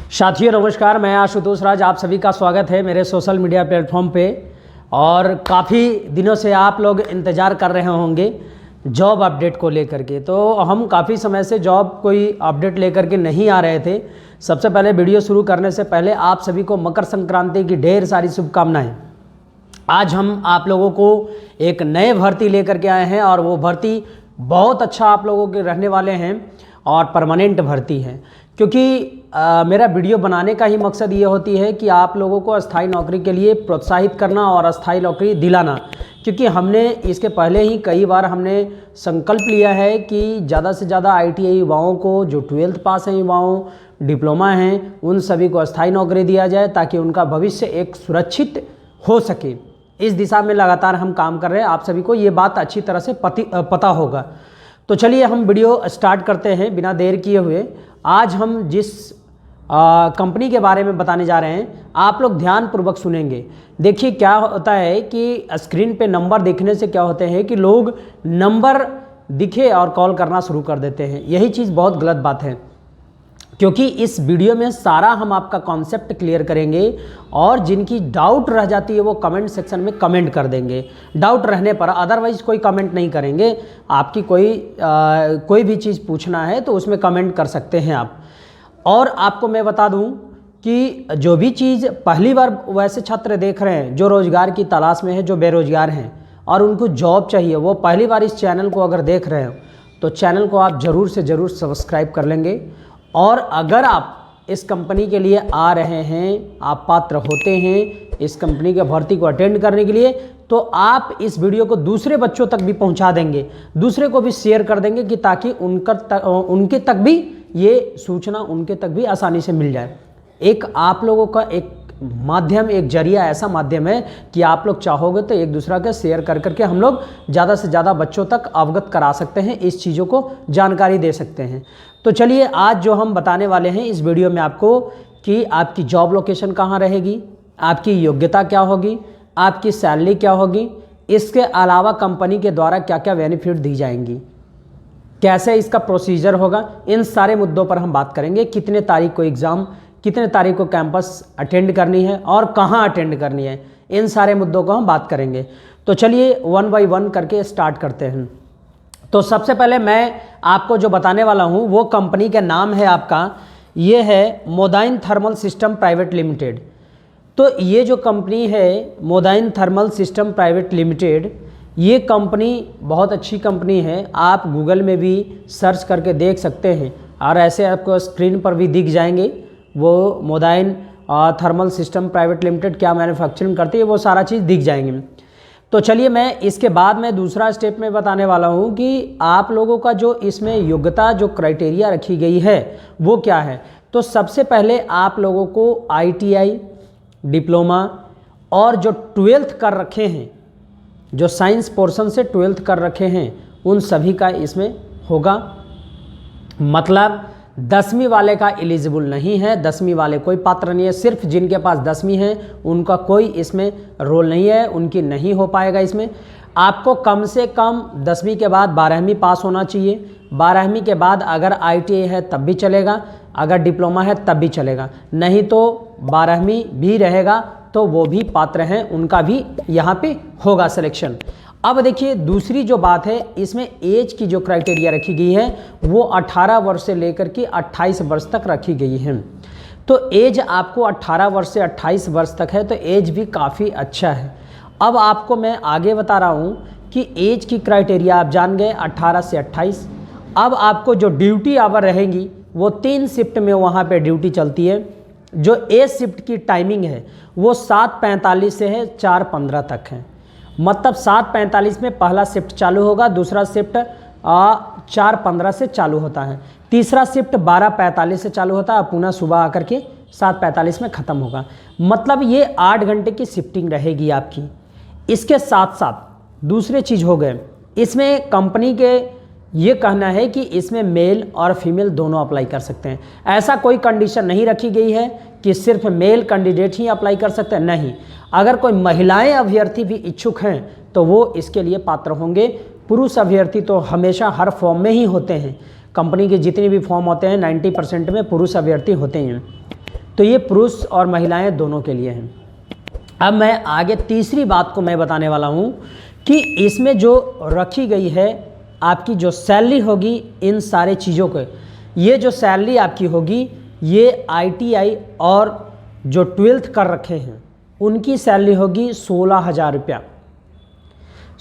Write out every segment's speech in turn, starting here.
साथियों नमस्कार, मैं आशुतोष राज, आप सभी का स्वागत है मेरे सोशल मीडिया प्लेटफॉर्म पे। और काफ़ी दिनों से आप लोग इंतज़ार कर रहे होंगे जॉब अपडेट को लेकर के। तो हम काफ़ी समय से जॉब कोई अपडेट लेकर के नहीं आ रहे थे। सबसे पहले वीडियो शुरू करने से पहले आप सभी को मकर संक्रांति की ढेर सारी शुभकामनाएँ। आज हम आप लोगों को एक नए भर्ती लेकर के आए हैं और वो भर्ती बहुत अच्छा आप लोगों के रहने वाले हैं और परमानेंट भर्ती है। क्योंकि मेरा वीडियो बनाने का ही मकसद ये होती है कि आप लोगों को अस्थाई नौकरी के लिए प्रोत्साहित करना और अस्थाई नौकरी दिलाना। क्योंकि हमने इसके पहले ही कई बार हमने संकल्प लिया है कि ज़्यादा से ज़्यादा ITI युवाओं को, जो 12th पास हैं युवाओं, डिप्लोमा हैं, उन सभी को अस्थाई नौकरी दिया जाए ताकि उनका भविष्य एक सुरक्षित हो सके। इस दिशा में लगातार हम काम कर रहे हैं, आप सभी को ये बात अच्छी तरह से पता होगा। तो चलिए हम वीडियो स्टार्ट करते हैं बिना देर किए हुए। आज हम जिस कंपनी के बारे में बताने जा रहे हैं, आप लोग ध्यानपूर्वक सुनेंगे। देखिए क्या होता है कि स्क्रीन पे नंबर देखने से क्या होते हैं कि लोग नंबर दिखे और कॉल करना शुरू कर देते हैं। यही चीज़ बहुत गलत बात है, क्योंकि इस वीडियो में सारा हम आपका कॉन्सेप्ट क्लियर करेंगे और जिनकी डाउट रह जाती है वो कमेंट सेक्शन में कमेंट कर देंगे डाउट रहने पर, अदरवाइज़ कोई कमेंट नहीं करेंगे। आपकी कोई भी चीज़ पूछना है तो उसमें कमेंट कर सकते हैं आप। और आपको मैं बता दूं कि जो भी चीज़ पहली बार वैसे छात्र देख रहे हैं जो रोज़गार की तलाश में है, जो बेरोज़गार हैं और उनको जॉब चाहिए, वो पहली बार इस चैनल को अगर देख रहे हो तो चैनल को आप ज़रूर से ज़रूर सब्सक्राइब कर लेंगे। और अगर आप इस कंपनी के लिए आ रहे हैं, आप पात्र होते हैं इस कंपनी के भर्ती को अटेंड करने के लिए, तो आप इस वीडियो को दूसरे बच्चों तक भी पहुंचा देंगे, दूसरे को भी शेयर कर देंगे कि ताकि उनके तक भी ये सूचना उनके तक भी आसानी से मिल जाए। एक आप लोगों का एक माध्यम, एक जरिया ऐसा माध्यम है कि आप लोग चाहोगे तो एक दूसरा का शेयर कर करके हम लोग ज़्यादा से ज़्यादा बच्चों तक अवगत करा सकते हैं, इस चीज़ों को जानकारी दे सकते हैं। तो चलिए आज जो हम बताने वाले हैं इस वीडियो में आपको कि आपकी जॉब लोकेशन कहाँ रहेगी, आपकी योग्यता क्या होगी, आपकी सैलरी क्या होगी, इसके अलावा कंपनी के द्वारा क्या क्या बेनिफिट दी जाएंगी, कैसे इसका प्रोसीजर होगा, इन सारे मुद्दों पर हम बात करेंगे। कितने तारीख को एग्ज़ाम, कितने तारीख को कैंपस अटेंड करनी है और कहाँ अटेंड करनी है, इन सारे मुद्दों को हम बात करेंगे। तो चलिए 1 बाय 1 करके स्टार्ट करते हैं। तो सबसे पहले मैं आपको जो बताने वाला हूँ वो कंपनी का नाम है आपका, ये है मोदाइन थर्मल सिस्टम प्राइवेट लिमिटेड। तो ये जो कंपनी है मोदाइन थर्मल सिस्टम प्राइवेट लिमिटेड, ये कंपनी बहुत अच्छी कंपनी है। आप गूगल में भी सर्च करके देख सकते हैं और ऐसे आपको स्क्रीन पर भी दिख जाएंगे वो मोदाइन थर्मल सिस्टम प्राइवेट लिमिटेड क्या मैन्युफैक्चरिंग करती है, वो सारा चीज़ दिख जाएंगे। तो चलिए मैं इसके बाद में दूसरा स्टेप में बताने वाला हूँ कि आप लोगों का जो इसमें योग्यता, जो क्राइटेरिया रखी गई है वो क्या है। तो सबसे पहले आप लोगों को ITI, डिप्लोमा और जो 12th कर रखे हैं, जो साइंस पोर्शन से 12th कर रखे हैं, उन सभी का इसमें होगा। मतलब 10वीं वाले का एलिजिबल नहीं है, 10वीं वाले कोई पात्र नहीं है। सिर्फ जिनके पास 10वीं है उनका कोई इसमें रोल नहीं है, उनकी नहीं हो पाएगा इसमें। आपको कम से कम 10वीं के बाद 12वीं पास होना चाहिए। 12वीं के बाद अगर ITI है तब भी चलेगा, अगर डिप्लोमा है तब भी चलेगा, नहीं तो 12वीं भी रहेगा तो वो भी पात्र हैं, उनका भी यहाँ पे होगा सिलेक्शन। अब देखिए दूसरी जो बात है, इसमें एज की जो क्राइटेरिया रखी गई है वो 18 वर्ष से लेकर के 28 वर्ष तक रखी गई है। तो एज आपको 18 वर्ष से 28 वर्ष तक है, तो एज भी काफ़ी अच्छा है। अब आपको मैं आगे बता रहा हूँ कि एज की क्राइटेरिया आप जान गए 18 से 28। अब आपको जो ड्यूटी आवर रहेंगी वो 3 शिफ्ट में वहाँ पे ड्यूटी चलती है। जो ए शिफ्ट की टाइमिंग है वो 7:45 से है 4:15 तक है। मतलब 7:45 में पहला शिफ्ट चालू होगा, दूसरा शिफ्ट 4:15 से चालू होता है, तीसरा शिफ्ट 12:45 से चालू होता है, पुनः सुबह आकर के 7:45 में ख़त्म होगा। मतलब ये 8 घंटे की शिफ्टिंग रहेगी आपकी। इसके साथ साथ दूसरे चीज़ हो गए, इसमें कंपनी के ये कहना है कि इसमें मेल और फीमेल दोनों अप्लाई कर सकते हैं। ऐसा कोई कंडीशन नहीं रखी गई है कि सिर्फ मेल कैंडिडेट ही अप्लाई कर सकते हैं, नहीं। अगर कोई महिलाएं अभ्यर्थी भी इच्छुक हैं तो वो इसके लिए पात्र होंगे। पुरुष अभ्यर्थी तो हमेशा हर फॉर्म में ही होते हैं। कंपनी के जितने भी फॉर्म होते हैं 90% में पुरुष अभ्यर्थी होते हैं। तो ये पुरुष और महिलाएं दोनों के लिए हैं। अब मैं आगे तीसरी बात को मैं बताने वाला हूँ कि इसमें जो रखी गई है आपकी जो सैलरी होगी इन सारे चीज़ों के, ये जो सैलरी आपकी होगी ये ITI और जो 12th कर रखे हैं उनकी सैलरी होगी 16,000 रुपया।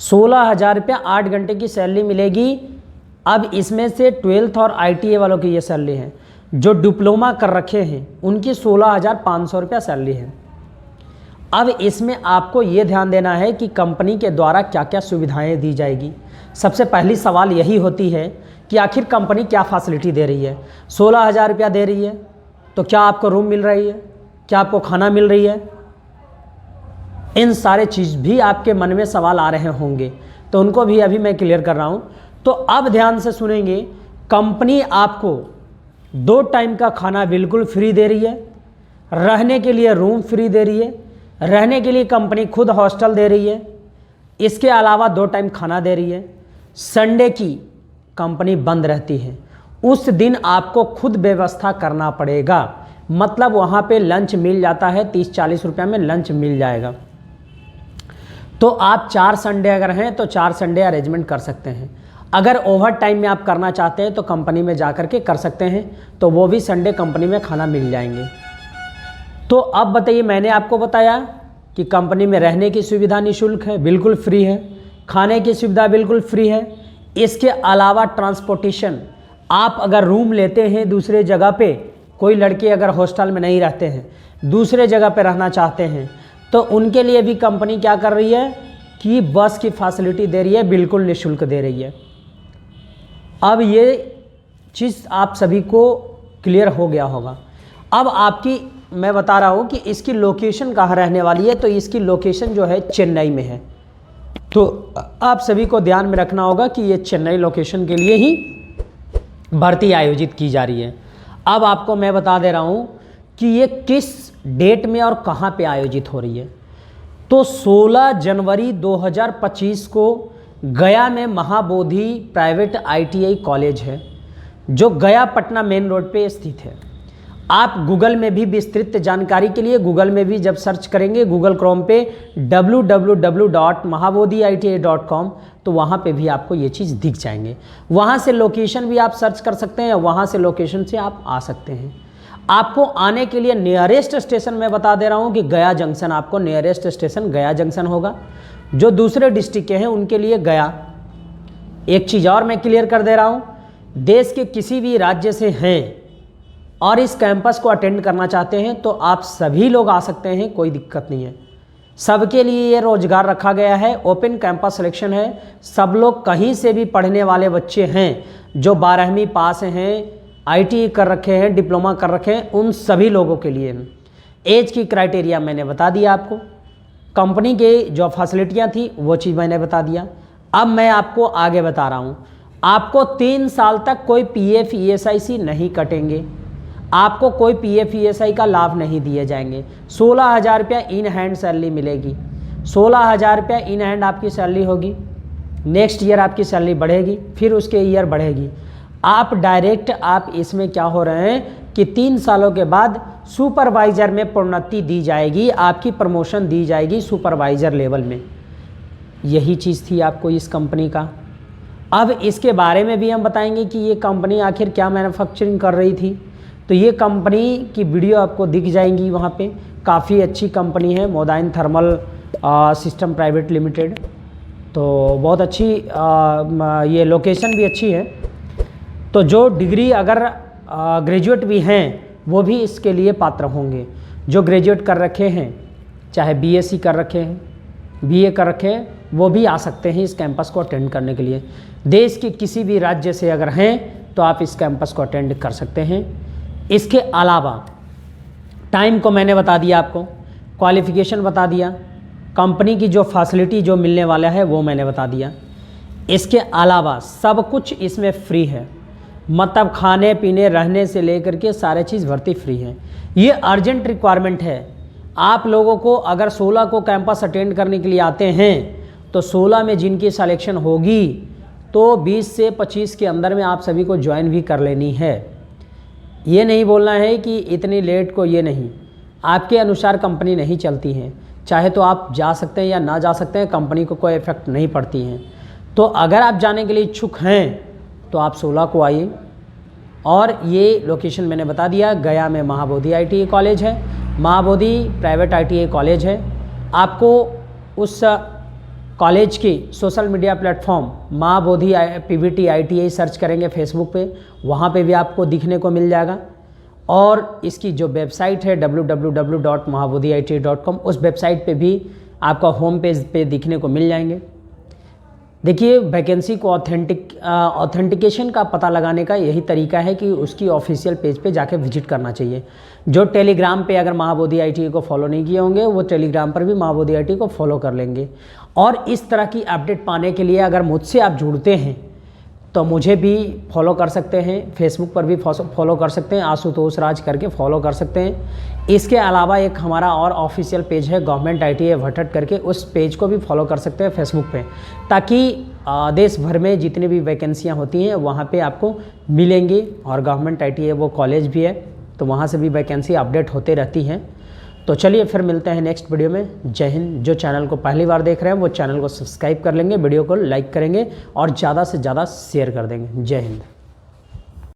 16,000 रुपया 8 घंटे की सैलरी मिलेगी। अब इसमें से 12th और ITI वालों की ये सैलरी है। जो डिप्लोमा कर रखे हैं उनकी 16,500 रुपया सैलरी है। अब इसमें आपको ये ध्यान देना है कि कंपनी के द्वारा क्या क्या सुविधाएं दी जाएगी। सबसे पहली सवाल यही होती है कि आखिर कंपनी क्या फैसिलिटी दे रही है। 16,000 रुपया दे रही है तो क्या आपको रूम मिल रही है, क्या आपको खाना मिल रही है, इन सारे चीज़ भी आपके मन में सवाल आ रहे होंगे, तो उनको भी अभी मैं क्लियर कर रहा हूँ। तो अब ध्यान से सुनेंगे, कंपनी आपको 2 टाइम का खाना बिल्कुल फ्री दे रही है, रहने के लिए रूम फ्री दे रही है, रहने के लिए कंपनी खुद हॉस्टल दे रही है, इसके अलावा 2 टाइम खाना दे रही है। संडे की कंपनी बंद रहती है, उस दिन आपको खुद व्यवस्था करना पड़ेगा, मतलब वहाँ पे लंच मिल जाता है, 30-40 रुपये में लंच मिल जाएगा। तो आप 4 संडे अगर हैं तो 4 संडे अरेंजमेंट कर सकते हैं। अगर ओवर टाइम में आप करना चाहते हैं तो कंपनी में जा कर के कर सकते हैं, तो वो भी संडे कंपनी में खाना मिल जाएंगे। तो अब बताइए, मैंने आपको बताया कि कंपनी में रहने की सुविधा निःशुल्क है, बिल्कुल फ्री है, खाने की सुविधा बिल्कुल फ्री है। इसके अलावा ट्रांसपोर्टेशन, आप अगर रूम लेते हैं दूसरे जगह पे, कोई लड़के अगर हॉस्टल में नहीं रहते हैं, दूसरे जगह पे रहना चाहते हैं, तो उनके लिए भी कंपनी क्या कर रही है कि बस की फैसिलिटी दे रही है, बिल्कुल निःशुल्क दे रही है। अब ये चीज़ आप सभी को क्लियर हो गया होगा। अब आपकी मैं बता रहा हूँ कि इसकी लोकेशन कहाँ रहने वाली है। तो इसकी लोकेशन जो है चेन्नई में है। तो आप सभी को ध्यान में रखना होगा कि ये चेन्नई लोकेशन के लिए ही भर्ती आयोजित की जा रही है। अब आपको मैं बता दे रहा हूँ कि ये किस डेट में और कहाँ पे आयोजित हो रही है। तो 16 जनवरी 2025 को गया में महाबोधि प्राइवेट ITI कॉलेज है, जो गया पटना मेन रोड पे स्थित है। आप गूगल में भी विस्तृत जानकारी के लिए गूगल में भी जब सर्च करेंगे, गूगल क्रोम पे www.mahabodhiiti.com, तो वहाँ पे भी आपको ये चीज़ दिख जाएंगे। वहाँ से लोकेशन भी आप सर्च कर सकते हैं, वहाँ से लोकेशन से आप आ सकते हैं। आपको आने के लिए नियरेस्ट स्टेशन मैं बता दे रहा हूँ कि गया जंक्शन, आपको नियरेस्ट स्टेशन गया जंक्शन होगा। जो दूसरे डिस्ट्रिक्ट के हैं उनके लिए गया। एक चीज़ और मैं क्लियर कर दे रहा हूँ, देश के किसी भी राज्य से हैं और इस कैंपस को अटेंड करना चाहते हैं तो आप सभी लोग आ सकते हैं, कोई दिक्कत नहीं है। सबके लिए ये रोजगार रखा गया है, ओपन कैंपस सिलेक्शन है। सब लोग कहीं से भी पढ़ने वाले बच्चे हैं, जो 12वीं पास हैं, ITI कर रखे हैं, डिप्लोमा कर रखे हैं, उन सभी लोगों के लिए। एज की क्राइटेरिया मैंने बता दिया आपको, कंपनी के जो फैसिलिटियाँ थी वो चीज़ मैंने बता दिया। अब मैं आपको आगे बता रहा हूँ, आपको 3 साल तक कोई PF ESIC नहीं कटेंगे, आपको कोई PF ESI का लाभ नहीं दिए जाएंगे। 16,000 रुपया इन हैंड सैलरी मिलेगी। 16,000 रुपया इन हैंड आपकी सैलरी होगी। नेक्स्ट ईयर आपकी सैलरी बढ़ेगी, फिर उसके ईयर बढ़ेगी। आप डायरेक्ट आप इसमें क्या हो रहे हैं कि 3 सालों के बाद सुपरवाइज़र में प्रोन्नति दी जाएगी, आपकी प्रमोशन दी जाएगी सुपरवाइज़र लेवल में। यही चीज़ थी आपको इस कंपनी का। अब इसके बारे में भी हम बताएंगे कि ये कंपनी आखिर क्या मैन्युफैक्चरिंग कर रही थी। तो ये कंपनी की वीडियो आपको दिख जाएंगी वहाँ पे। काफ़ी अच्छी कंपनी है, मोदाइन थर्मल सिस्टम प्राइवेट लिमिटेड। तो बहुत अच्छी ये लोकेशन भी अच्छी है। तो जो डिग्री अगर ग्रेजुएट भी हैं वो भी इसके लिए पात्र होंगे। जो ग्रेजुएट कर रखे हैं, चाहे BSc कर रखे हैं, BA कर रखे हैं, वो भी आ सकते हैं इस कैंपस को अटेंड करने के लिए। देश के किसी भी राज्य से अगर हैं तो आप इस कैंपस को अटेंड कर सकते हैं। इसके अलावा टाइम को मैंने बता दिया आपको, क्वालिफ़िकेशन बता दिया, कंपनी की जो फैसिलिटी जो मिलने वाला है वो मैंने बता दिया। इसके अलावा सब कुछ इसमें फ्री है, मतलब खाने पीने रहने से लेकर के सारे चीज़ भर्ती फ्री है। ये अर्जेंट रिक्वायरमेंट है आप लोगों को। अगर 16 को कैंपस अटेंड करने के लिए आते हैं तो 16 में जिनकी सिलेक्शन होगी तो 20 से 25 के अंदर में आप सभी को ज्वाइन भी कर लेनी है। ये नहीं बोलना है कि इतनी लेट को ये नहीं, आपके अनुसार कंपनी नहीं चलती है, चाहे तो आप जा सकते हैं या ना जा सकते हैं, कंपनी को कोई इफ़ेक्ट नहीं पड़ती है। तो अगर आप जाने के लिए इच्छुक हैं तो आप 16 को आइए। और ये लोकेशन मैंने बता दिया, गया में महाबोधि ITI कॉलेज है, महाबोधि प्राइवेट ITI कॉलेज है। आपको उस कॉलेज की social media platform Mahabodhi PVT ITI search करेंगे फेसबुक पे, वहाँ पे भी आपको दिखने को मिल जाएगा। और इसकी जो वेबसाइट है www.mahabodhiiti.com, उस वेबसाइट पे भी आपका होम पेज पे दिखने को मिल जाएंगे। देखिए, वैकेंसी को ऑथेंटिकेशन का पता लगाने का यही तरीका है कि उसकी ऑफिशियल पेज पे जाके विजिट करना चाहिए। जो टेलीग्राम पे अगर महाबोधि ITI को फॉलो नहीं किए होंगे, वो टेलीग्राम पर भी महाबोधि ITI को फॉलो कर लेंगे। और इस तरह की अपडेट पाने के लिए अगर मुझसे आप जुड़ते हैं तो मुझे भी फॉलो कर सकते हैं, फेसबुक पर भी फॉलो कर सकते हैं, आशुतोष राज करके फॉलो कर सकते हैं। इसके अलावा एक हमारा और ऑफिशियल पेज है गवर्नमेंट ITI भटट करके, उस पेज को भी फॉलो कर सकते हैं फेसबुक पे, ताकि देश भर में जितनी भी वैकेंसियाँ होती हैं वहाँ पे आपको मिलेंगी। और गवर्नमेंट ITI वो कॉलेज भी है, तो वहाँ से भी वैकेंसी अपडेट होते रहती हैं। तो चलिए फिर मिलते हैं नेक्स्ट वीडियो में। जय हिंद। जो चैनल को पहली बार देख रहे हैं वो चैनल को सब्सक्राइब कर लेंगे, वीडियो को लाइक करेंगे और ज़्यादा से ज़्यादा शेयर कर देंगे। जय हिंद।